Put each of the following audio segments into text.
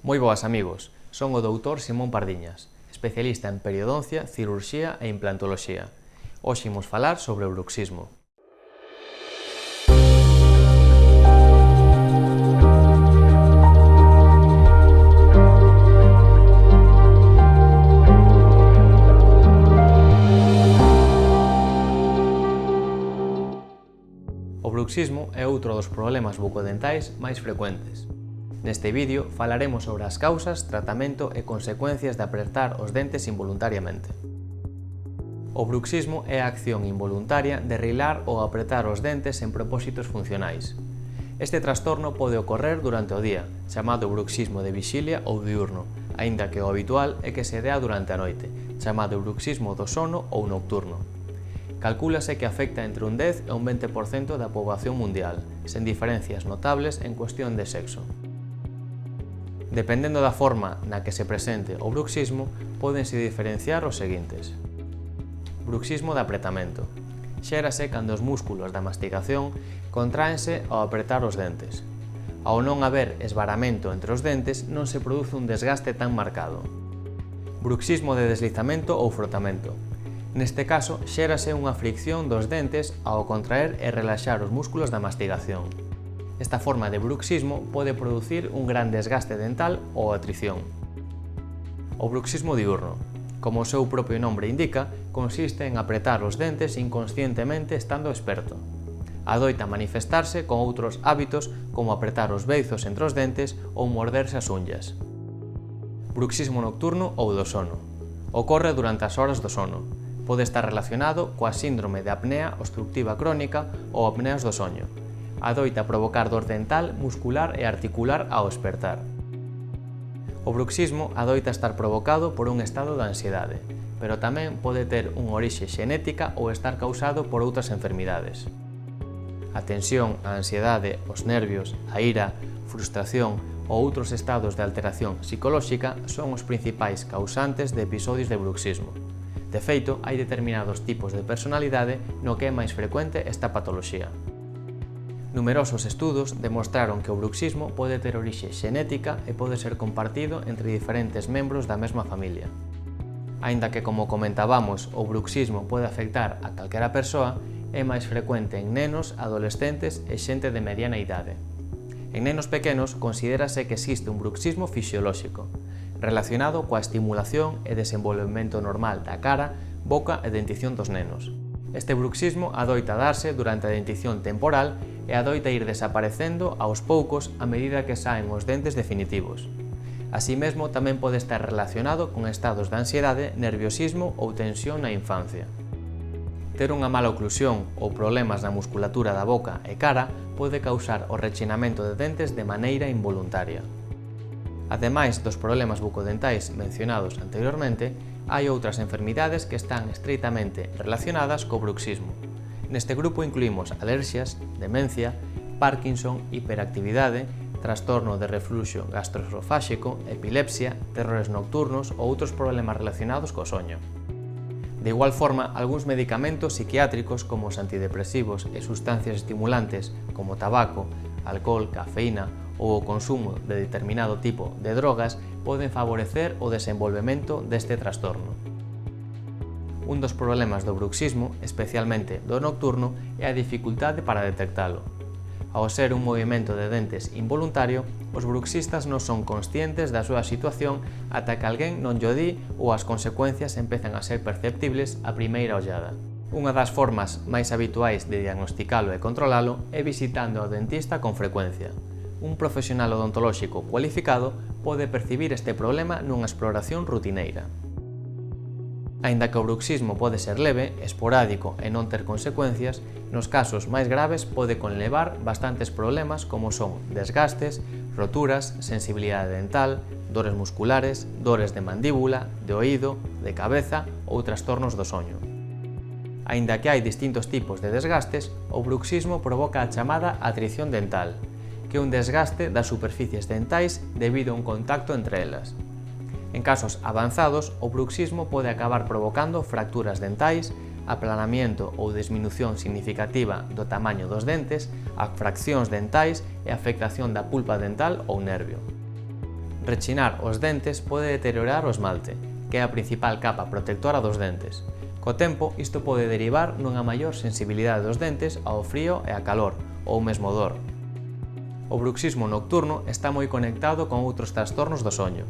Moi boas amigos, son o doutor Simón Pardiñas, especialista en periodoncia, cirurxía e implantoloxía. Hoxe imos falar sobre o bruxismo. O bruxismo é outro dos problemas bucodentais máis frecuentes. Neste vídeo falaremos sobre as causas, tratamento e consecuencias de apertar os dentes involuntariamente. O bruxismo é a acción involuntaria de rilar ou apretar os dentes en propósitos funcionais. Este trastorno pode ocorrer durante o día, chamado bruxismo de vixilia ou diurno, aínda que o habitual é que se dea durante a noite, chamado bruxismo do sono ou nocturno. Calcúlase que afecta entre un 10 e un 20% da poboación mundial, sen diferencias notables en cuestión de sexo. Dependendo da forma na que se presente o bruxismo, pódense diferenciar os seguintes. Bruxismo de apretamento. Xérase cando os músculos da mastigación contráense ao apretar os dentes. Ao non haber esvaramento entre os dentes, non se produce un desgaste tan marcado. Bruxismo de deslizamento ou frotamento. Neste caso, xérase unha fricción dos dentes ao contraer e relaxar os músculos da mastigación. Esta forma de bruxismo pode producir un gran desgaste dental ou atrición. O bruxismo diurno, como o seu propio nombre indica, consiste en apretar os dentes inconscientemente estando esperto. Adoita manifestarse con outros hábitos como apretar os beizos entre os dentes ou morderse as unllas. Bruxismo nocturno ou do sono. Ocorre durante as horas do sono. Pode estar relacionado coa síndrome de apnea obstructiva crónica ou apneas do soño. Adoita provocar dor dental, muscular e articular ao espertar. O bruxismo adoita estar provocado por un estado de ansiedade, pero tamén pode ter unha orixe xenética ou estar causado por outras enfermidades. A tensión, a ansiedade, os nervios, a ira, frustración ou outros estados de alteración psicolóxica son os principais causantes de episodios de bruxismo. De feito, hai determinados tipos de personalidade no que é máis frecuente esta patoloxía. Numerosos estudos demostraron que o bruxismo pode ter orixe xenética e pode ser compartido entre diferentes membros da mesma familia. Aínda que, como comentábamos, o bruxismo pode afectar a calquera persoa, é máis frecuente en nenos, adolescentes e xente de mediana idade. En nenos pequenos considérase que existe un bruxismo fisiolóxico, relacionado coa estimulación e desenvolvemento normal da cara, boca e dentición dos nenos. Este bruxismo adoita darse durante a dentición temporal e adoita ir desaparecendo aos poucos a medida que saen os dentes definitivos. Así mesmo tamén pode estar relacionado con estados de ansiedade, nerviosismo ou tensión na infancia. Ter unha mala oclusión ou problemas na musculatura da boca e cara pode causar o rechinamento de dentes de maneira involuntaria. Ademais dos problemas bucodentais mencionados anteriormente, hai outras enfermidades que están estreitamente relacionadas co bruxismo. Neste grupo incluímos alerxias, demencia, Parkinson, hiperactividade, trastorno de refluxo gastroesofáxico, epilepsia, terrores nocturnos ou outros problemas relacionados co soño. De igual forma, algúns medicamentos psiquiátricos como os antidepresivos e sustancias estimulantes como tabaco, alcohol, cafeína ou o consumo de determinado tipo de drogas poden favorecer o desenvolvemento deste trastorno. Un dos problemas do bruxismo, especialmente do nocturno, é a dificultade para detectalo. Ao ser un movimento de dentes involuntario, os bruxistas non son conscientes da súa situación ata que alguén non llo di ou as consecuencias empezan a ser perceptibles a primeira ollada. Unha das formas máis habituais de diagnosticalo e controlalo é visitando ao dentista con frecuencia. Un profesional odontolóxico cualificado pode percibir este problema nunha exploración rutineira. Aínda que o bruxismo pode ser leve, esporádico e non ter consecuencias, nos casos máis graves pode conlevar bastantes problemas como son desgastes, roturas, sensibilidade dental, dores musculares, dores de mandíbula, de oído, de cabeza ou trastornos do soño. Aínda que hai distintos tipos de desgastes, o bruxismo provoca a chamada atrición dental, que é un desgaste das superficies dentais debido a un contacto entre elas. En casos avanzados, o bruxismo pode acabar provocando fracturas dentais, aplanamiento ou disminución significativa do tamaño dos dentes, fraccións dentais e afectación da pulpa dental ou nervio. Rechinar os dentes pode deteriorar o esmalte, que é a principal capa protectora dos dentes. Co tempo, isto pode derivar nunha maior sensibilidade dos dentes ao frío e a calor, ou mesmo dor. O bruxismo nocturno está moi conectado con outros trastornos do soño.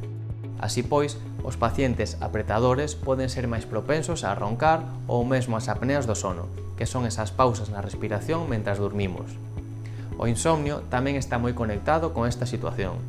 Así pois, os pacientes apretadores poden ser máis propensos a roncar ou mesmo as apneas do sono, que son esas pausas na respiración mentras dormimos. O insomnio tamén está moi conectado con esta situación.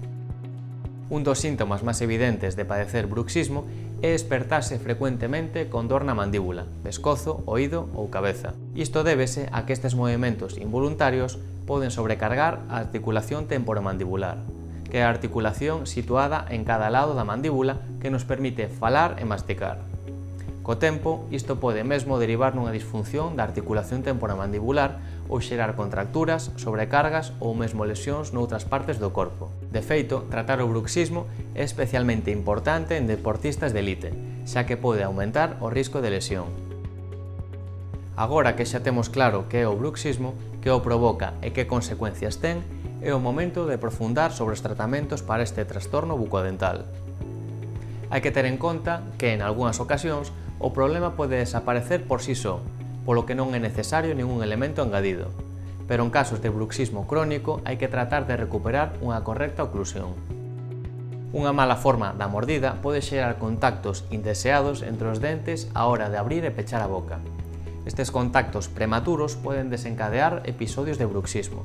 Un dos síntomas máis evidentes de padecer bruxismo é despertarse frecuentemente con dor na mandíbula, pescozo, oído ou cabeza. Isto débese a que estes movementos involuntarios poden sobrecargar a articulación temporomandibular, que é a articulación situada en cada lado da mandíbula que nos permite falar e masticar. Co tempo, isto pode mesmo derivar nunha disfunción da articulación temporomandibular ou xerar contracturas, sobrecargas ou mesmo lesións noutras partes do corpo. De feito, tratar o bruxismo é especialmente importante en deportistas de elite, xa que pode aumentar o risco de lesión. Agora que xa temos claro que é o bruxismo, que o provoca e que consecuencias ten, é o momento de profundar sobre os tratamentos para este trastorno bucodental. Hai que ter en conta que, en algunhas ocasións, o problema pode desaparecer por sí só, polo que non é necesario ningún elemento engadido. Pero en casos de bruxismo crónico hai que tratar de recuperar unha correcta oclusión. Unha mala forma da mordida pode xerar contactos indeseados entre os dentes á hora de abrir e pechar a boca. Estes contactos prematuros poden desencadear episodios de bruxismo.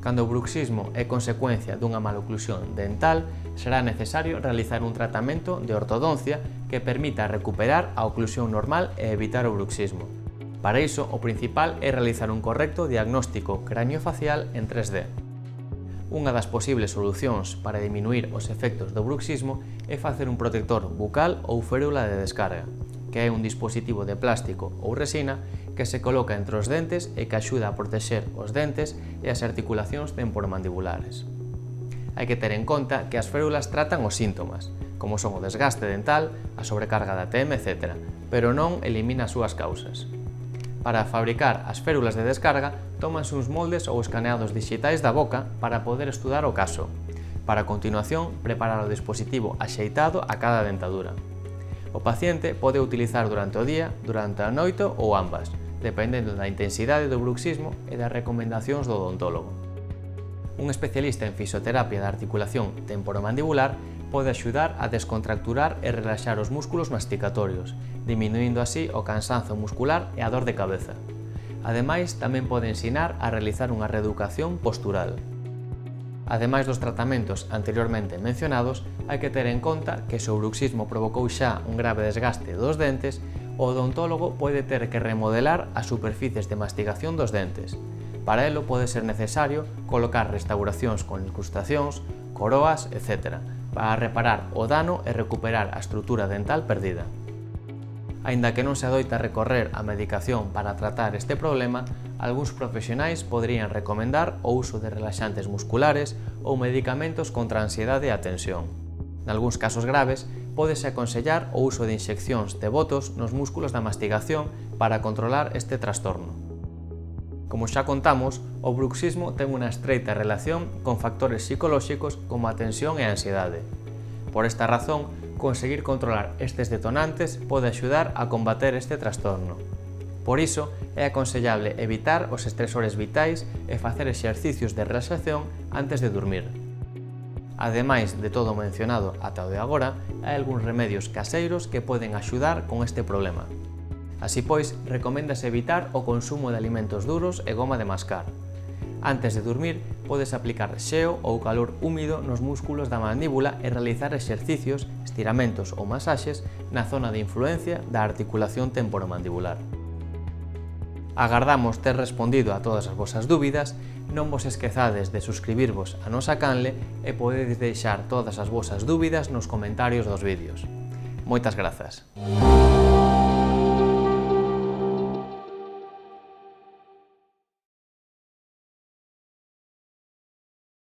Cando o bruxismo é consecuencia dunha maloclusión dental, será necesario realizar un tratamento de ortodoncia que permita recuperar a oclusión normal e evitar o bruxismo. Para iso, o principal é realizar un correcto diagnóstico craniofacial en 3D. Unha das posibles solucións para diminuir os efectos do bruxismo é facer un protector bucal ou férula de descarga, que é un dispositivo de plástico ou resina que se coloca entre os dentes e que axuda a protexer os dentes e as articulacións temporomandibulares. Hai que ter en conta que as férulas tratan os síntomas, como son o desgaste dental, a sobrecarga da TM, etc., pero non elimina as súas causas. Para fabricar as férulas de descarga, tómanse uns moldes ou escaneados dixitais da boca para poder estudar o caso, para a continuación preparar o dispositivo axeitado a cada dentadura. O paciente pode utilizar durante o día, durante a noite ou ambas, dependendo da intensidade do bruxismo e das recomendacións do odontólogo. Un especialista en fisioterapia da articulación temporomandibular pode axudar a descontracturar e relaxar os músculos masticatorios, diminuindo así o cansanzo muscular e a dor de cabeza. Ademais, tamén pode ensinar a realizar unha reeducación postural. Ademais dos tratamentos anteriormente mencionados, hai que ter en conta que se o bruxismo provocou xa un grave desgaste dos dentes, o odontólogo pode ter que remodelar as superficies de mastigación dos dentes. Para elo pode ser necesario colocar restauracións con incrustacións, coroas, etc., para reparar o dano e recuperar a estrutura dental perdida. Aínda que non se adoita recorrer a medicación para tratar este problema, algúns profesionais poderían recomendar o uso de relaxantes musculares ou medicamentos contra a ansiedade e a tensión. Nalgúns casos graves, pódese aconsellar o uso de inxeccións de botos nos músculos da mastigación para controlar este trastorno. Como xa contamos, o bruxismo ten unha estreita relación con factores psicolóxicos como a tensión e a ansiedade. Por esta razón, conseguir controlar estes detonantes pode axudar a combater este trastorno. Por iso, é aconsellable evitar os estresores vitais e facer exercicios de relaxación antes de dormir. Ademais de todo o mencionado ata o de agora, hai algúns remedios caseiros que poden axudar con este problema. Así pois, recoméndase evitar o consumo de alimentos duros e goma de mascar. Antes de dormir, podes aplicar xeo ou calor húmido nos músculos da mandíbula e realizar exercicios, estiramentos ou masaxes na zona de influencia da articulación temporomandibular. Agardamos ter respondido a todas as vosas dúbidas, non vos esquezades de suscribirvos a nosa canle e podedes deixar todas as vosas dúbidas nos comentarios dos vídeos. Moitas grazas.